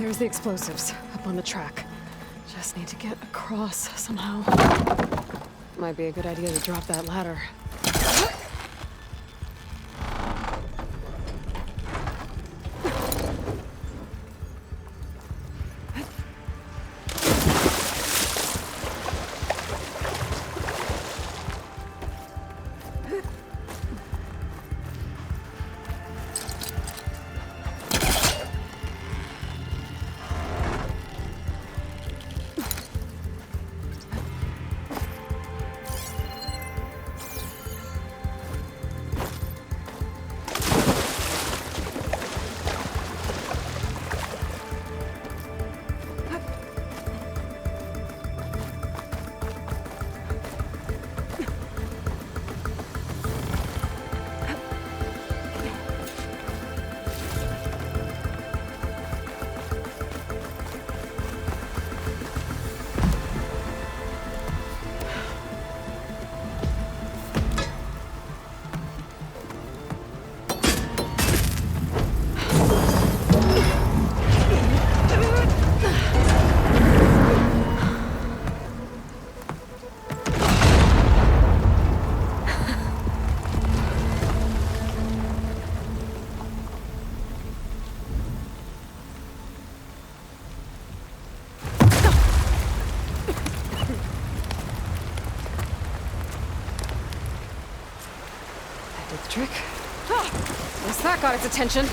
There's the explosives, up on the track. Just need to get across somehow. Might be a good idea to drop that ladder. Trick. Ah, guess that got its attention.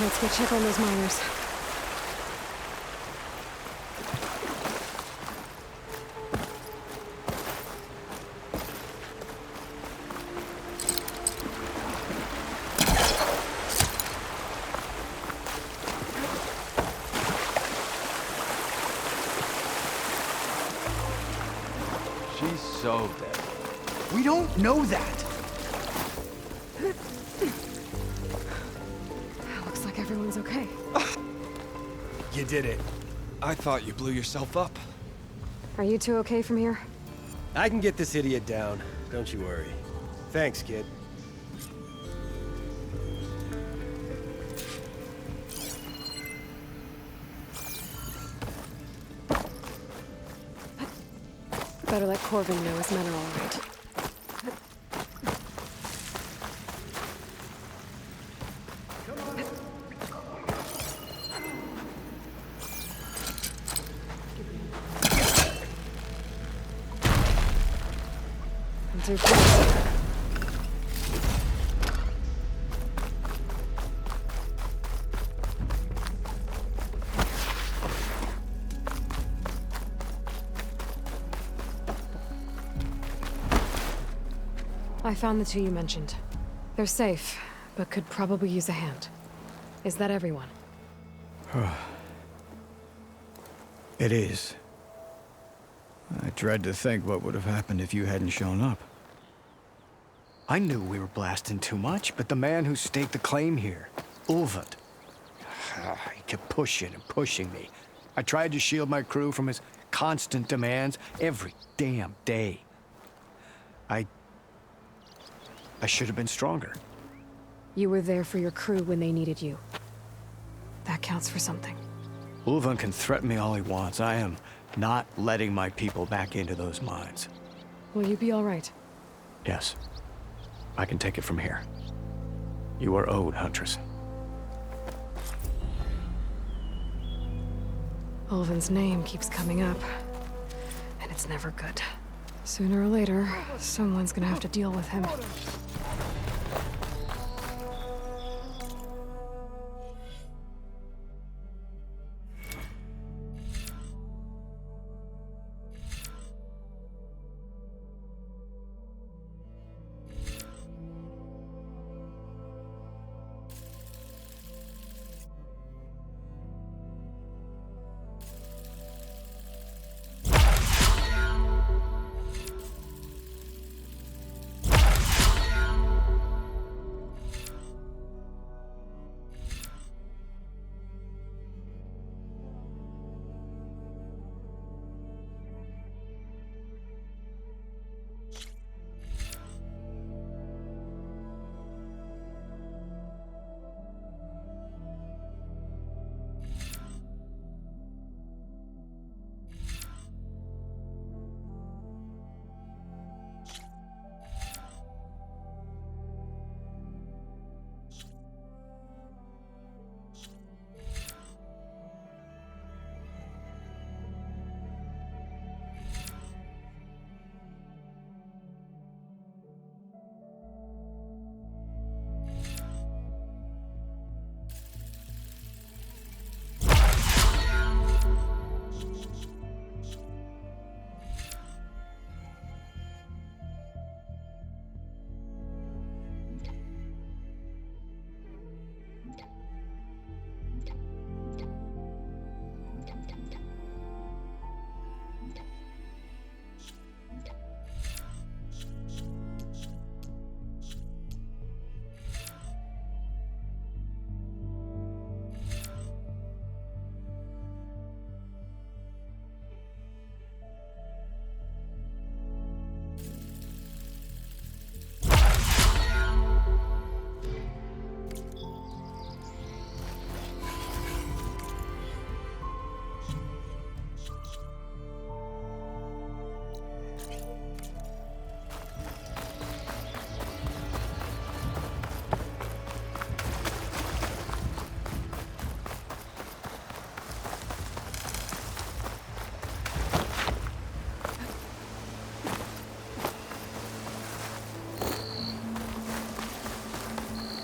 Let's go check on those miners. She's so dead. We don't know that. Looks like everyone's okay. You did it. I thought you blew yourself up. Are you two okay from here? I can get this idiot down. Don't you worry. Thanks, kid. Better let Corvin know his men are all right. I'm too close. I found the two you mentioned. They're safe, but could probably use a hand. Is that everyone? It is. I dread to think what would have happened if you hadn't shown up. I knew we were blasting too much, but the man who staked the claim here, Ulvund. He kept pushing and pushing me. I tried to shield my crew from his constant demands every damn day. I should have been stronger. You were there for your crew when they needed you. That counts for something. Ulvund can threaten me all he wants. I am not letting my people back into those mines. Will you be all right? Yes. I can take it from here. You are owed, Huntress. Ulvund's name keeps coming up, and it's never good. Sooner or later, someone's gonna have to deal with him.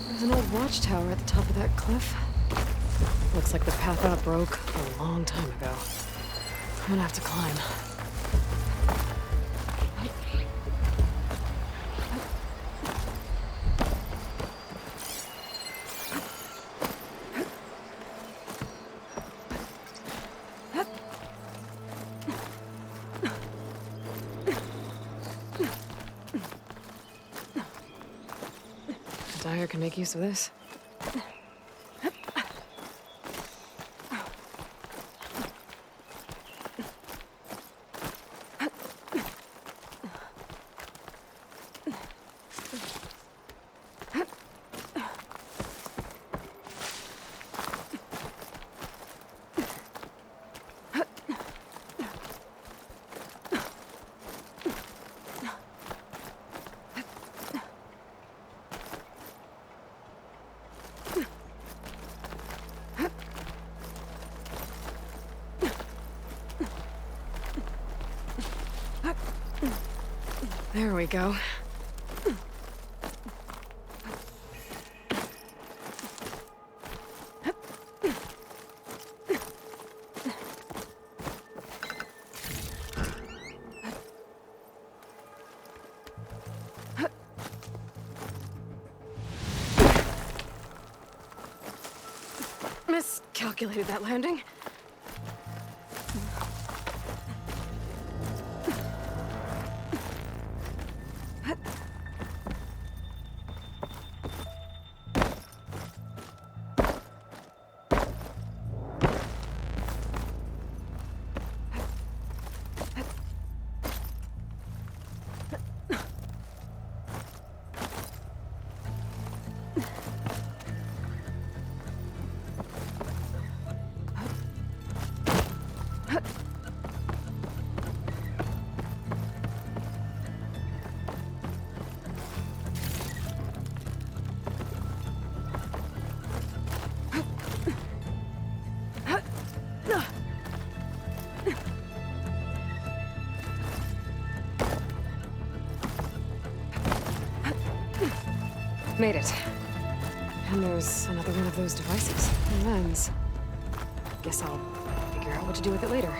There's an old watchtower at the top of that cliff. Looks like the path out broke a long time ago. I'm gonna have to climb. Dyer can make use of this. There we go. Miscalculated that landing. Made it. And there's another one of those devices. A lens. Guess I'll figure out what to do with it later.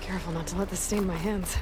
Careful not to let this stain my hands.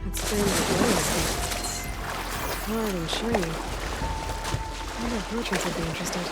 It's very nice. It's hard and shiny. I wonder if merchants would be interested.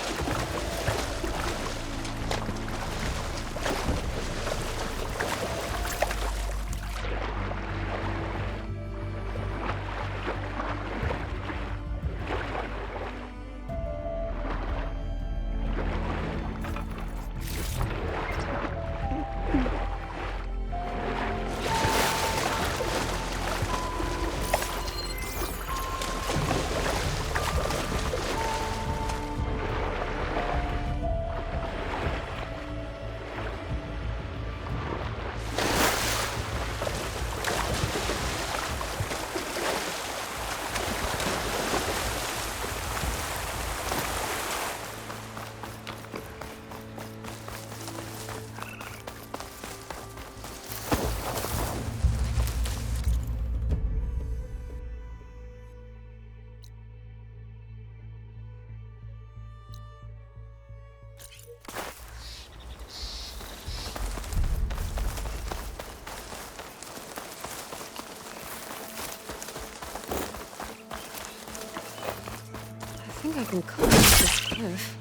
I think I can climb this cliff.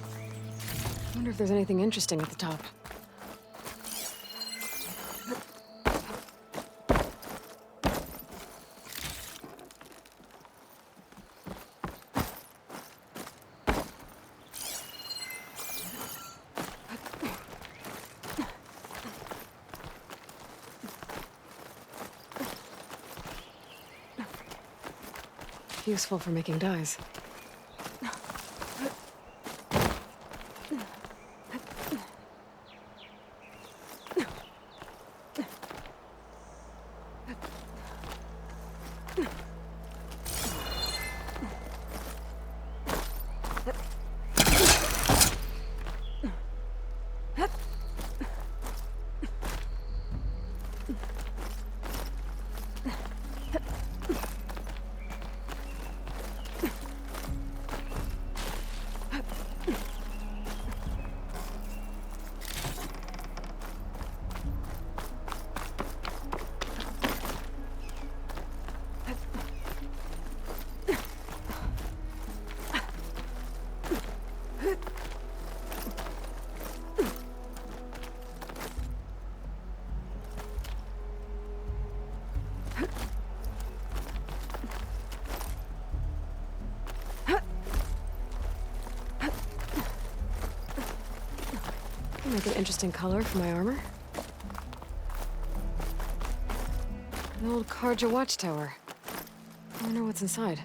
I wonder if there's anything interesting at the top. Useful for making dyes. Make an interesting color for my armor. An old Karja watchtower. I wonder what's inside.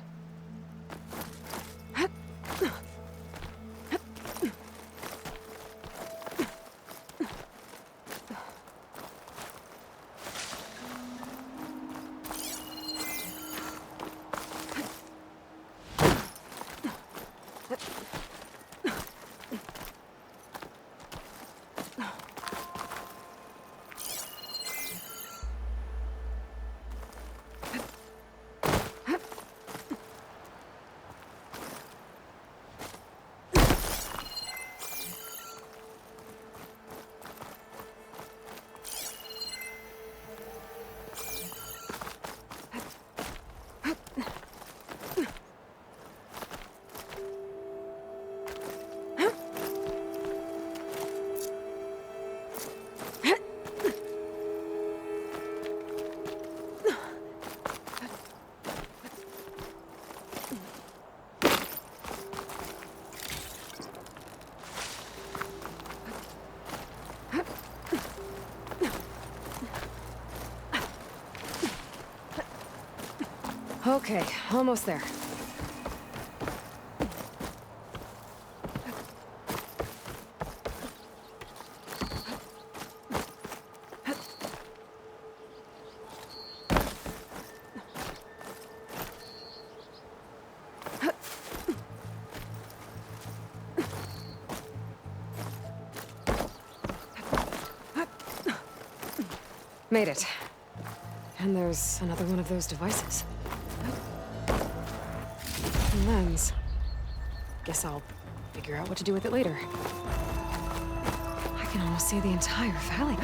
Okay, almost there. Made it. And there's another one of those devices. Lens. Guess I'll figure out what to do with it later. I can almost see the entire valley.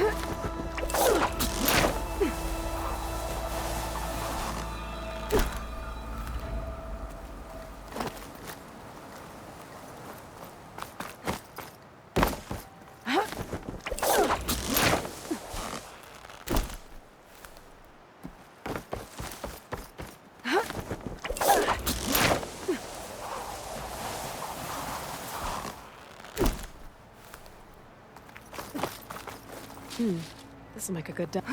This'll make a good dump.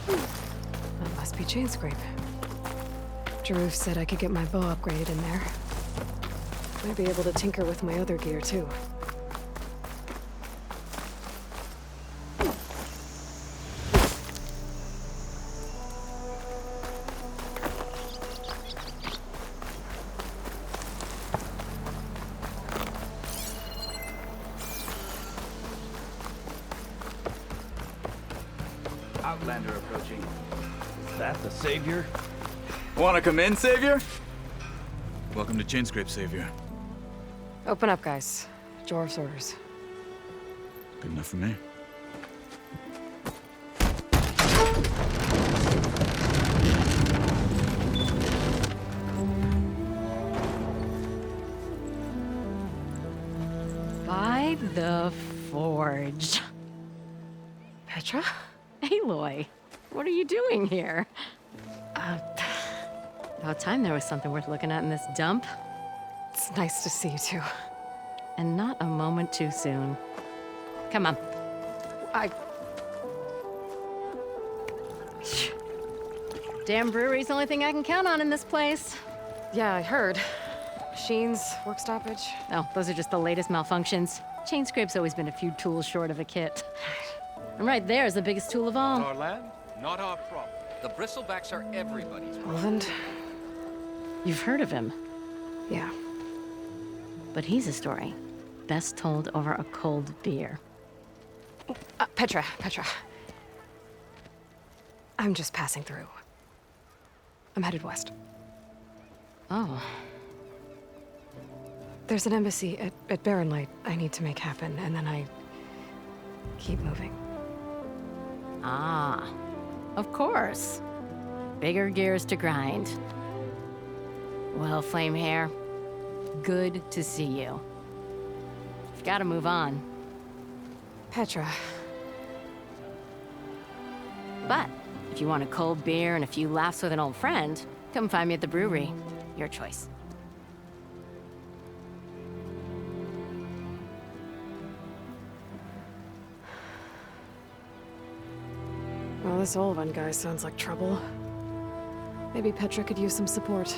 That must be chain scrape. Jaruf said I could get my bow upgraded in there. Might be able to tinker with my other gear too. Outlander approaching. Is that the Savior? Wanna come in, Savior? Welcome to Chainscrape, Savior. Open up, guys. Jorv's orders. Good enough for me. By the Forge. Petra? Aloy, what are you doing here? About time there was something worth looking at in this dump. It's nice to see you too. And not a moment too soon. Come on. Damn brewery's the only thing I can count on in this place. Yeah, I heard. Machines, work stoppage. Oh, those are just the latest malfunctions. Chainscrape's always been a few tools short of a kit. And right there is the biggest tool of all. Our land, not our problem. The bristlebacks are everybody's problem. Roland? You've heard of him, Yeah. but he's a story best told over a cold beer. Petra. I'm just passing through. I'm headed west. Oh, There's an embassy at Barren Light I need to make happen, and then I keep moving. ah, of course. Bigger gears to grind. Well, Flame Hair, good to see you. You've got to move on. Petra. But if you want a cold beer and a few laughs with an old friend, come find me at the brewery. Your choice. Well, this Olvan guy sounds like trouble. Maybe Petra could use some support.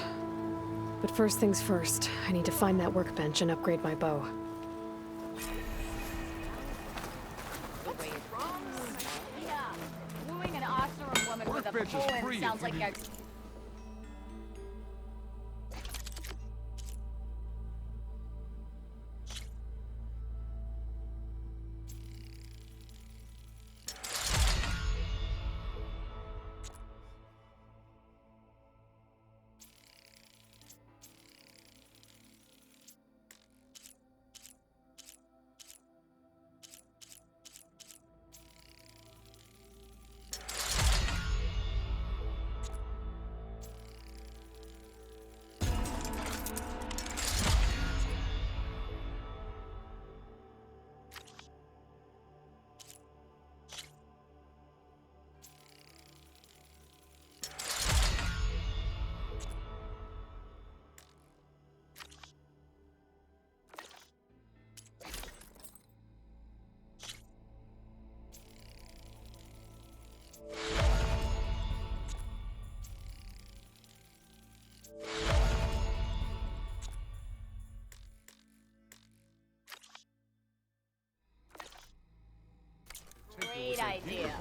But first things first, I need to find that workbench and upgrade my bow. Yeah, wooing an Oseram woman with a Workbench is poem free if sounds you like need- a... Great idea.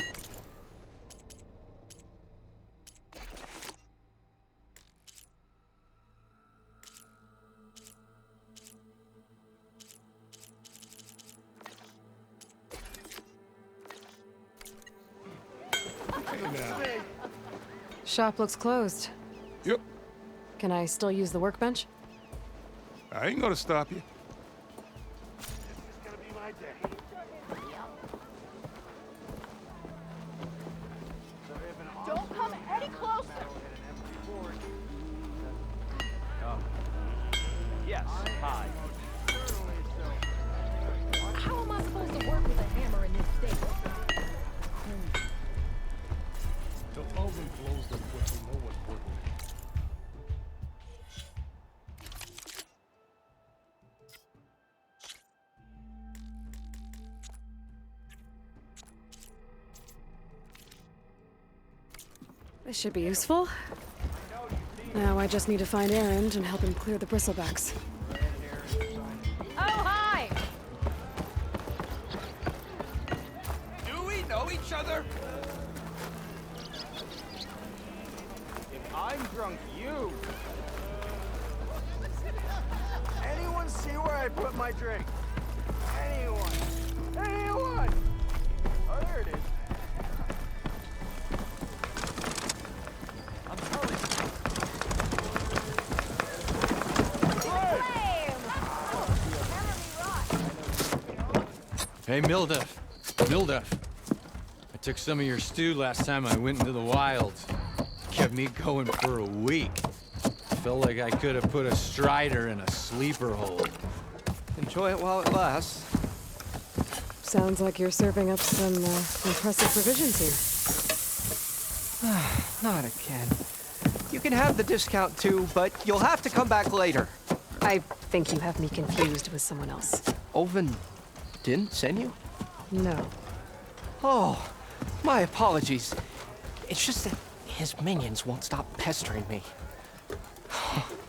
Shop looks closed. Yep, Can I still use the workbench? I ain't gonna stop you. Don't come any closer. Yes, hi. How am I supposed to work with a hammer in this state? The oven blows them quickly, know what's working. This should be useful. Now I just need to find Erend and help him clear the bristlebacks. Oh, hi! Do we know each other? If I'm drunk, you. Anyone see where I put my drink? Anyone? Anyone? Oh, there it is. Hey, Mildef. Mildef. I took some of your stew last time I went into the wilds. Kept me going for a week. Felt like I could have put a strider in a sleeper hole. Enjoy it while it lasts. Sounds like you're serving up some impressive provisions here. Not again. You can have the discount too, but you'll have to come back later. I think you have me confused with someone else. Oven didn't send you? No. Oh, my apologies. It's just that his minions won't stop pestering me.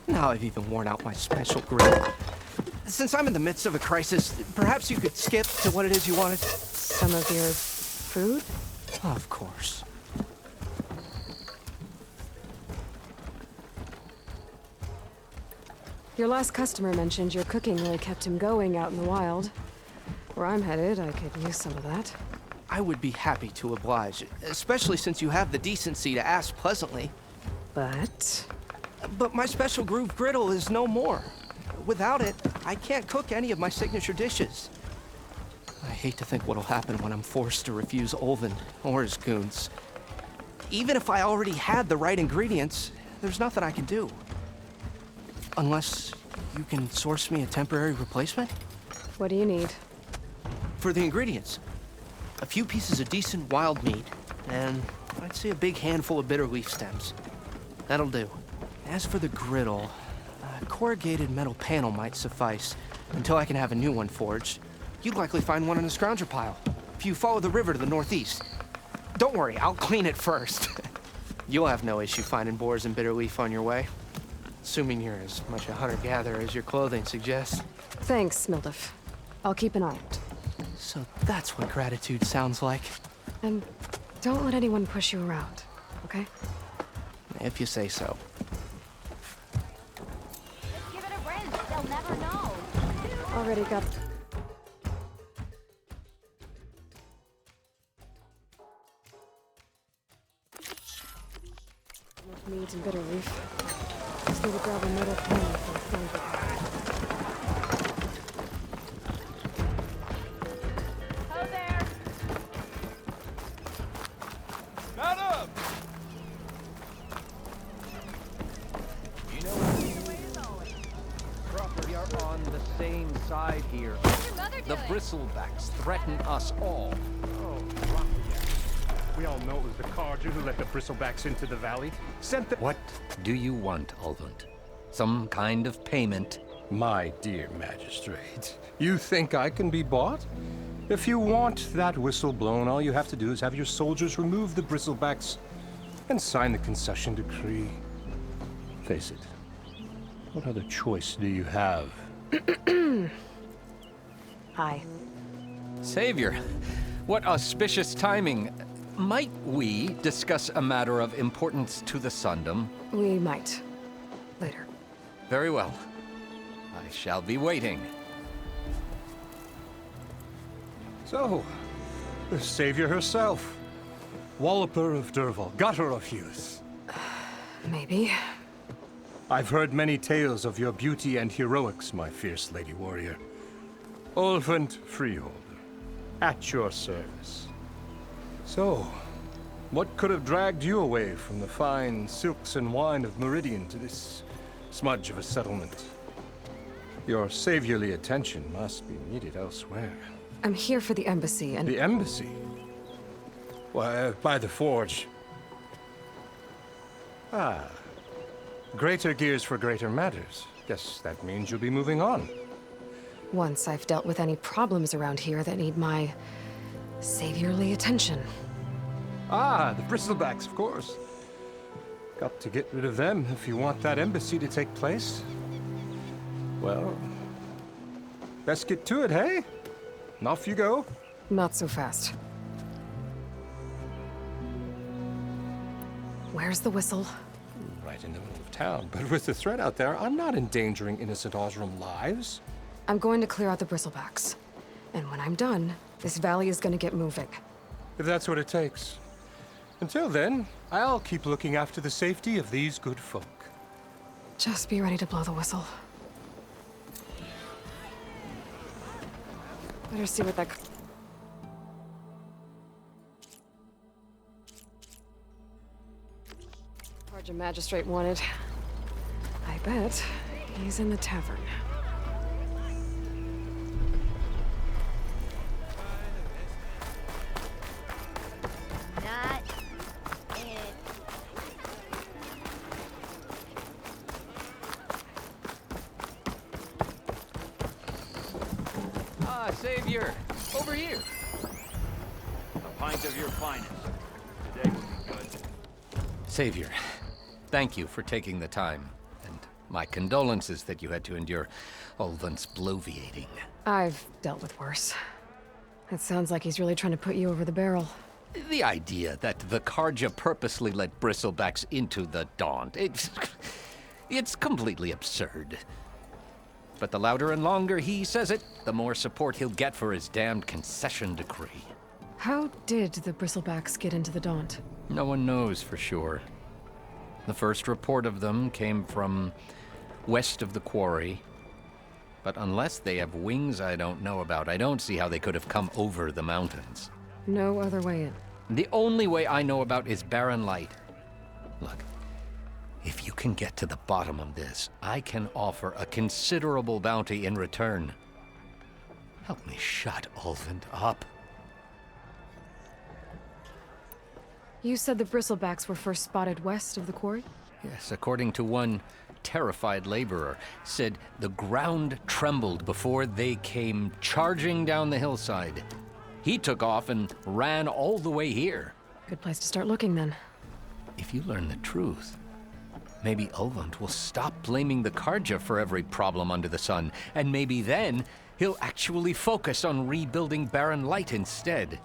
Now I've even worn out my special grip. Since I'm in the midst of a crisis, perhaps you could skip to what it is you wanted? Some of your food? Of course. Your last customer mentioned your cooking really kept him going out in the wild. Where I'm headed, I could use some of that. I would be happy to oblige, especially since you have the decency to ask pleasantly. But But my special groove griddle is no more. Without it, I can't cook any of my signature dishes. I hate to think what'll happen when I'm forced to refuse Olvan or his goons. Even if I already had the right ingredients, there's nothing I can do. Unless you can source me a temporary replacement? what do you need? For the ingredients, a few pieces of decent wild meat, and I'd say a big handful of bitter leaf stems. That'll do. As for the griddle, a corrugated metal panel might suffice until I can have a new one forged. You'd likely find one in the scrounger pile if you follow the river to the northeast. Don't worry, I'll clean it first. You'll have no issue finding boars and bitter leaf on your way. Assuming you're as much a hunter-gatherer as your clothing suggests. Thanks, Mildef. I'll keep an eye out. So that's what gratitude sounds like. And don't let anyone push you around, okay? If you say so. Just give it a wrench. They'll never know. Already got... enough meat and bitter leaf. Just need to grab a metal panel from the front. Ho there. Madam! You know what? We are on the same side here. What's your mother The doing? bristlebacks threaten us all. Oh, rock yeah. We all know it was the Carja who let the bristlebacks into the valley. Sent the... What do you want, Ulvund? Some kind of payment? My dear magistrate, you think I can be bought? If you want that whistle blown, all you have to do is have your soldiers remove the bristlebacks and sign the concession decree. Face it, what other choice do you have? Hi. Savior, what auspicious timing. Might we discuss a matter of importance to the Sundom? We might. Later. Very well. I shall be waiting. So, the savior herself. Walloper of Derval, gutter of youth. Maybe. I've heard many tales of your beauty and heroics, my fierce lady warrior. Ulvund Freeholder, at your service. So, what could have dragged you away from the fine silks and wine of Meridian to this smudge of a settlement? Your saviorly attention must be needed elsewhere. I'm here for the embassy and... The embassy? Why, by the forge. Ah. Greater gears for greater matters. Guess that means you'll be moving on. Once I've dealt with any problems around here that need my... saviorly attention. Ah, the bristlebacks, of course. Got to get rid of them if you want that embassy to take place. Well, best get to it, hey? And off you go. Not so fast. Where's the whistle? Right in the middle of town. But with the threat out there, I'm not endangering innocent Osram lives. I'm going to clear out the bristlebacks. And when I'm done, this valley is going to get moving. If that's what it takes. Until then, I'll keep looking after the safety of these good folk. Just be ready to blow the whistle. Better see what that... Carja magistrate wanted. I bet he's in the tavern. Not it. Ah, Savior! Over here! A pint of your finest. Today will be good. Savior, thank you for taking the time. And my condolences that you had to endure Ulvund's bloviating. I've dealt with worse. It sounds like he's really trying to put you over the barrel. The idea that the Carja purposely let bristlebacks into the Daunt, it's completely absurd. But the louder and longer he says it, the more support he'll get for his damned concession decree. How did the bristlebacks get into the Daunt? No one knows for sure. The first report of them came from west of the quarry. But unless they have wings I don't know about, I don't see how they could have come over the mountains. No other way in. The only way I know about is barren light. Look, if you can get to the bottom of this, I can offer a considerable bounty in return. Help me shut Ulvund up. You said the bristlebacks were first spotted west of the quarry? Yes, according to one terrified laborer, said the ground trembled before they came charging down the hillside. He took off and ran all the way here. Good place to start looking, then. If you learn the truth, maybe Ulvund will stop blaming the Karja for every problem under the sun, and maybe then he'll actually focus on rebuilding Barren Light instead.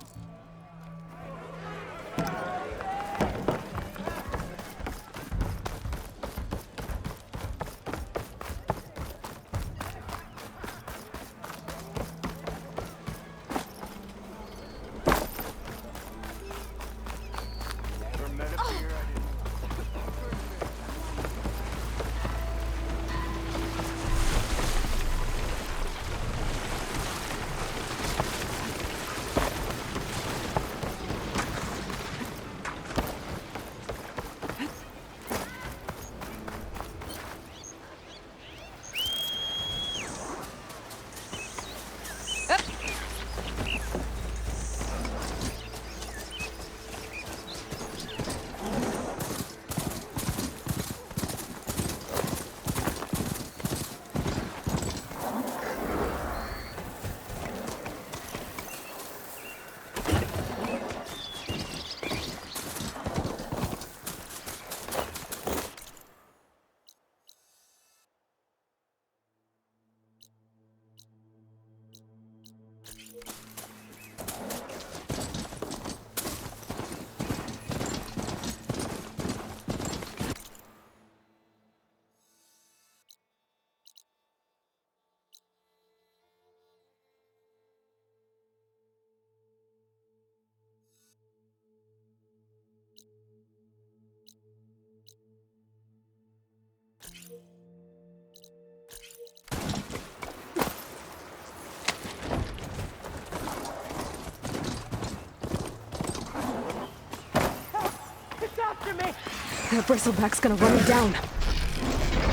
That bristleback's gonna run me down.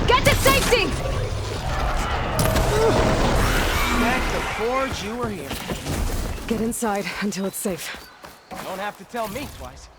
Get to safety! Thank the forge you were here. Get inside until it's safe. Don't have to tell me twice.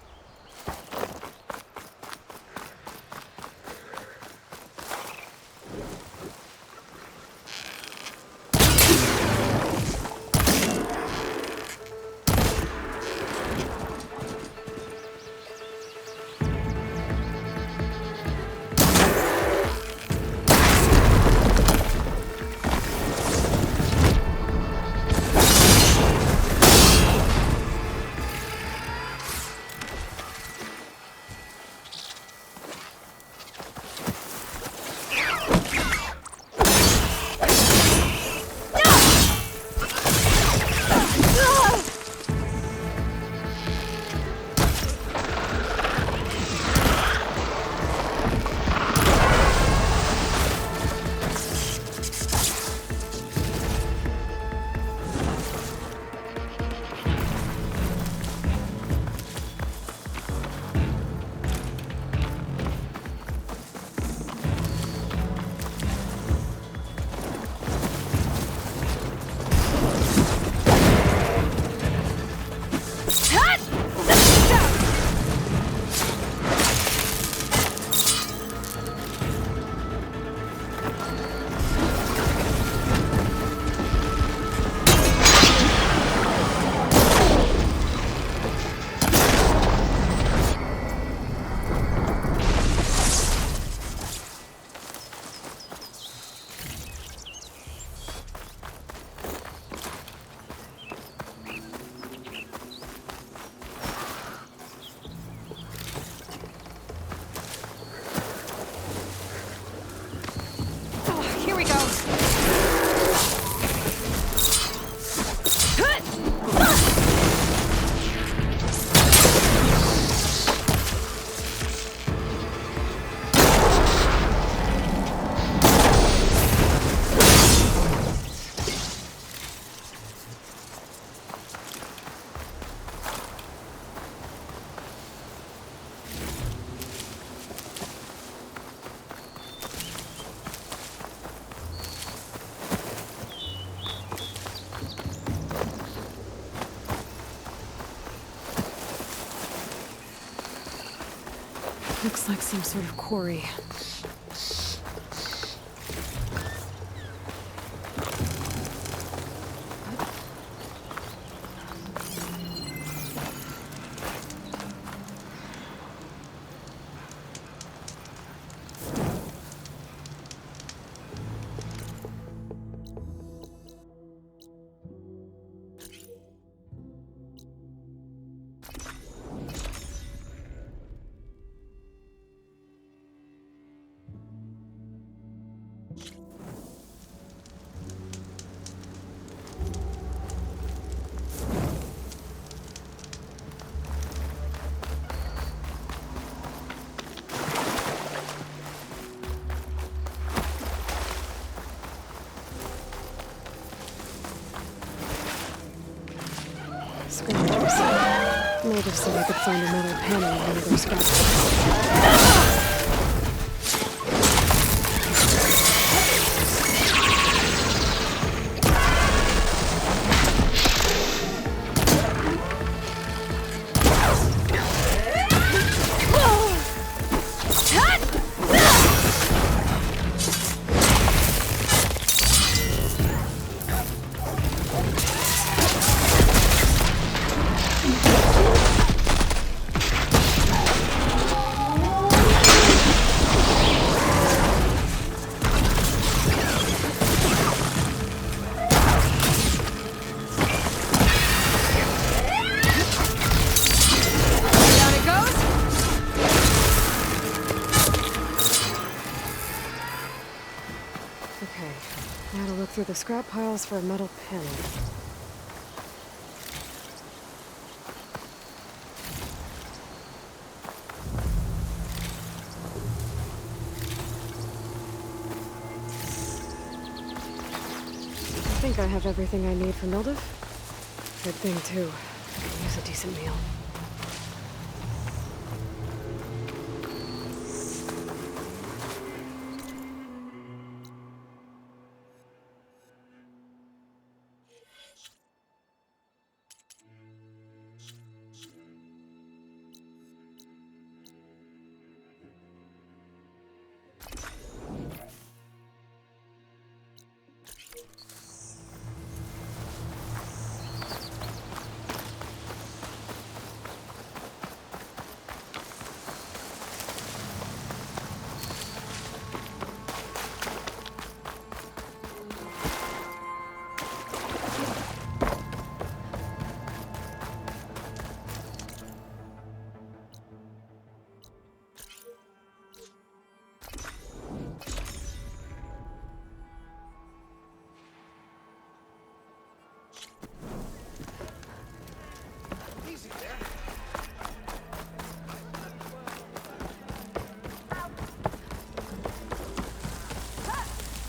Looks like some sort of quarry. Scavengers. Natives said I could find a metal panel in one of their scraps. Through the scrap piles for a metal panel. I think I have everything I need for Mildev. Good thing, too. I can use a decent meal.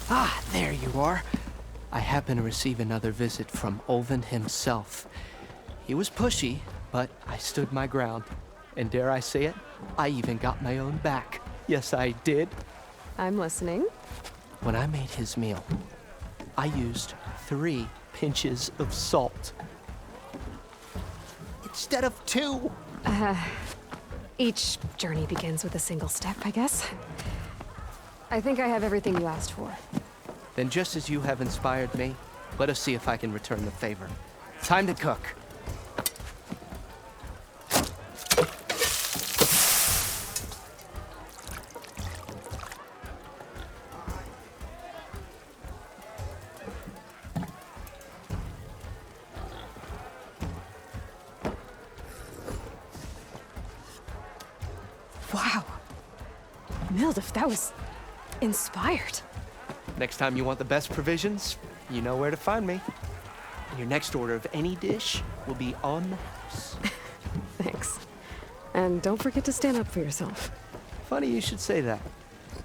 Ah, there you are. I happen to receive another visit from Ulvin himself. He was pushy, but I stood my ground. And dare I say it, I even got my own back. Yes, I did. I'm listening. When I made his meal, I used 3 pinches of salt. Instead of 2. Each journey begins with a single step, I guess. I think I have everything you asked for. Then just as you have inspired me, let us see if I can return the favor. Time to cook. Wow. Mildev, that was inspired. Next time you want the best provisions, you know where to find me. And your next order of any dish will be on the house. Thanks. And don't forget to stand up for yourself. Funny you should say that.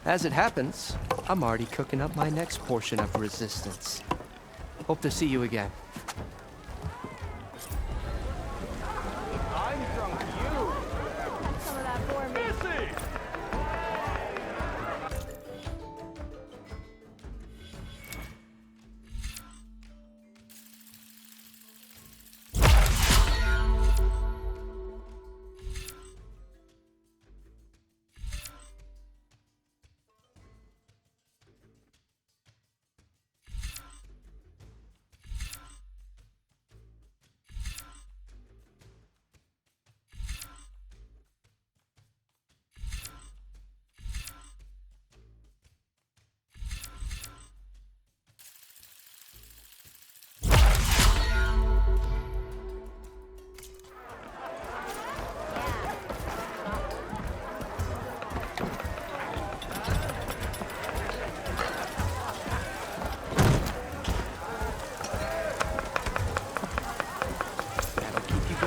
As it happens, I'm already cooking up my next portion of resistance. Hope to see you again.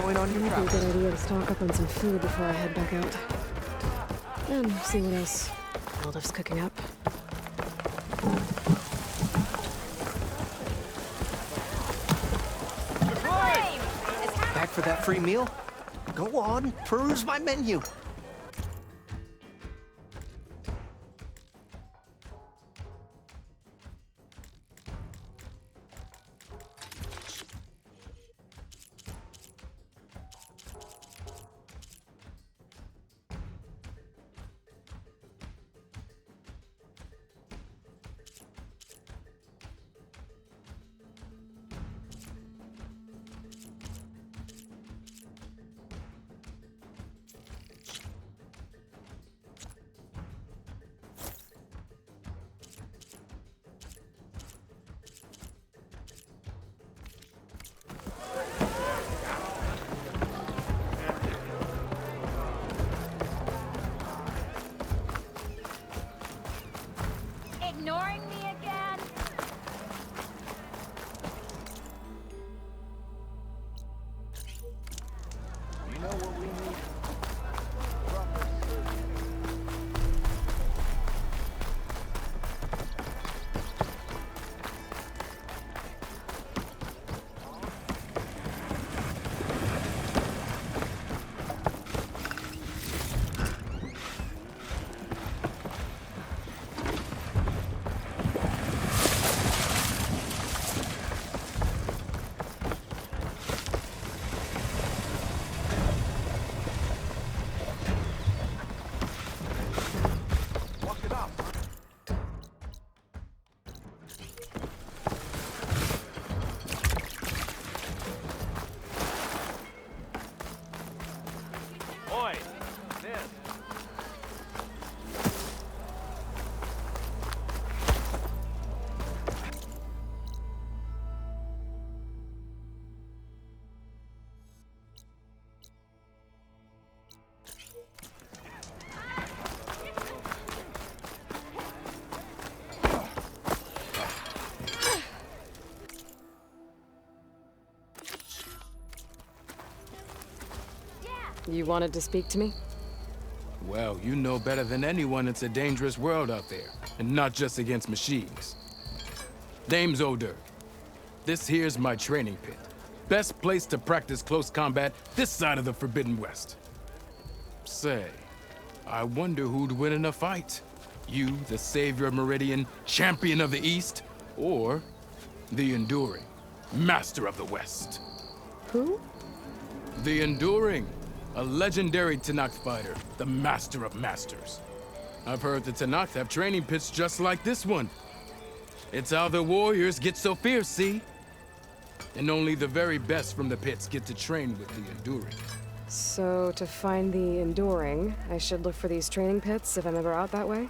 going on your Might be a travels. good idea to stock up on some food before I head back out. And see what else Aldous cooking up. Back for that free meal? Go on, peruse my menu. Ignoring me again? You know what we need? Oi! This! You wanted to speak to me? Well, you know better than anyone it's a dangerous world out there, and not just against machines. Name's Oder. This here's my training pit. Best place to practice close combat this side of the Forbidden West. Say, I wonder who'd win in a fight. You, the savior of Meridian, champion of the East, or the Enduring, master of the West. Who? The Enduring, a legendary Tenakth fighter, the master of masters. I've heard the Tenakth have training pits just like this one. It's how the warriors get so fierce, see? And only the very best from the pits get to train with the Enduring. So, to find the Enduring, I should look for these training pits if I'm ever out that way?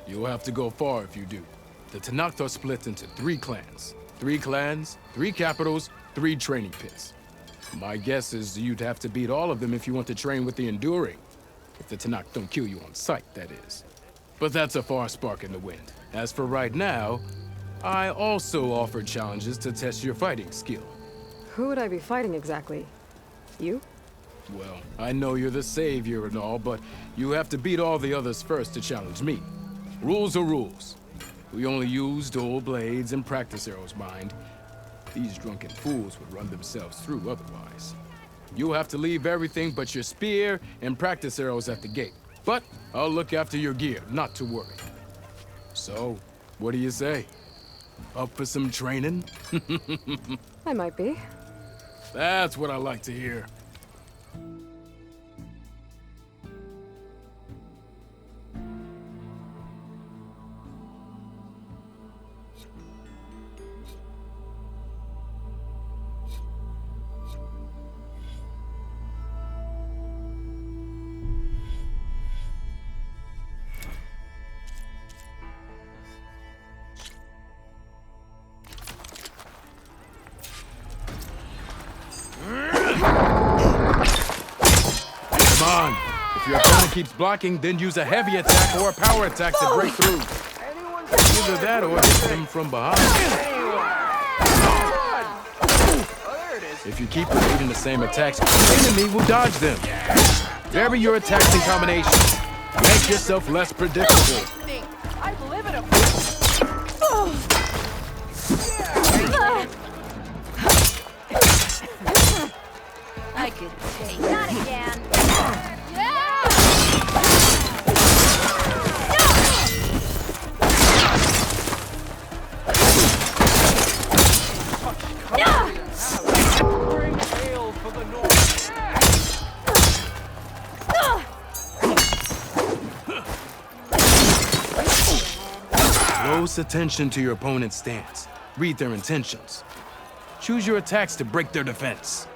You'll have to go far if you do. The Tenakth are split into 3 clans. 3 clans, 3 capitals, 3 training pits. My guess is you'd have to beat all of them if you want to train with the Enduring. If the Tenakth don't kill you on sight, that is. But that's a far spark in the wind. As for right now, I also offer challenges to test your fighting skill. Who would I be fighting exactly? You? Well, I know you're the savior and all, but you have to beat all the others first to challenge me. Rules are rules. We only use dual blades and practice arrows, mind. These drunken fools would run themselves through otherwise. You'll have to leave everything but your spear and practice arrows at the gate. But I'll look after your gear, not to worry. So, what do you say? Up for some training? I might be. That's what I like to hear. Come on. If your opponent keeps blocking, then use a heavy attack or a power attack to break through. Either that or hit them from behind. Oh, there it is. If you keep repeating the same attacks, the enemy will dodge them. Vary your attacks and combinations. Make yourself less predictable. I live in a... I could take... Not again. Bring ale for the North. Close attention to your opponent's stance. Read their intentions. Choose your attacks to break their defense.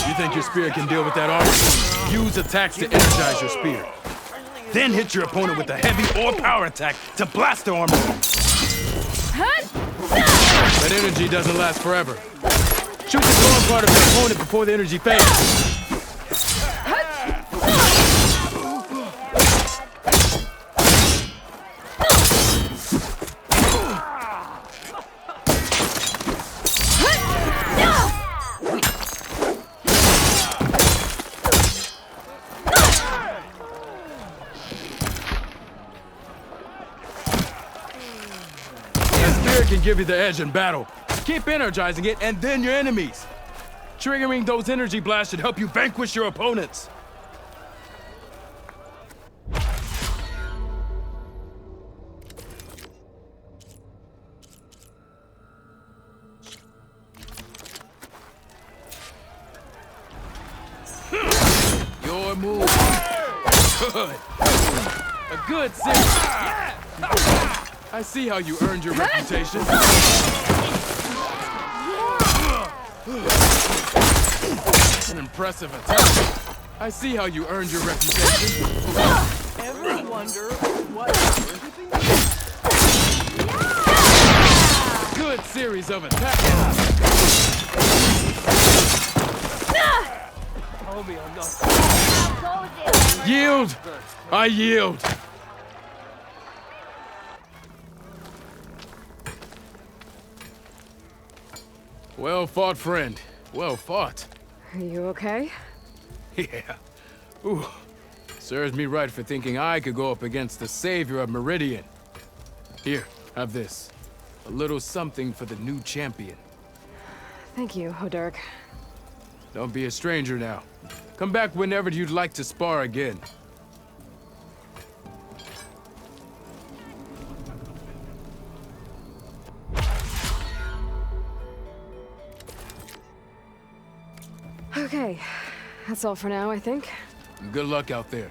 You think your spear can deal with that armor? Use attacks to energize your spear. Then hit your opponent with a heavy or power attack to blast their armor. That energy doesn't last forever. Shoot the strong part of your opponent before the energy fades. Can give you the edge in battle. Keep energizing it, and then your enemies. Triggering those energy blasts should help you vanquish your opponents. Your move. Good. A good series. I see how you earned your reputation. An impressive attack. I see how you earned your reputation. Ever wonder what... Good series of attacks. Homie, I'm not... Yield! I yield! Well fought, friend. Well fought. Are you okay? Yeah. Ooh. Serves me right for thinking I could go up against the savior of Meridian. Here, have this. A little something for the new champion. Thank you, Hodurk. Don't be a stranger now. Come back whenever you'd like to spar again. Okay, that's all for now, I think. Good luck out there.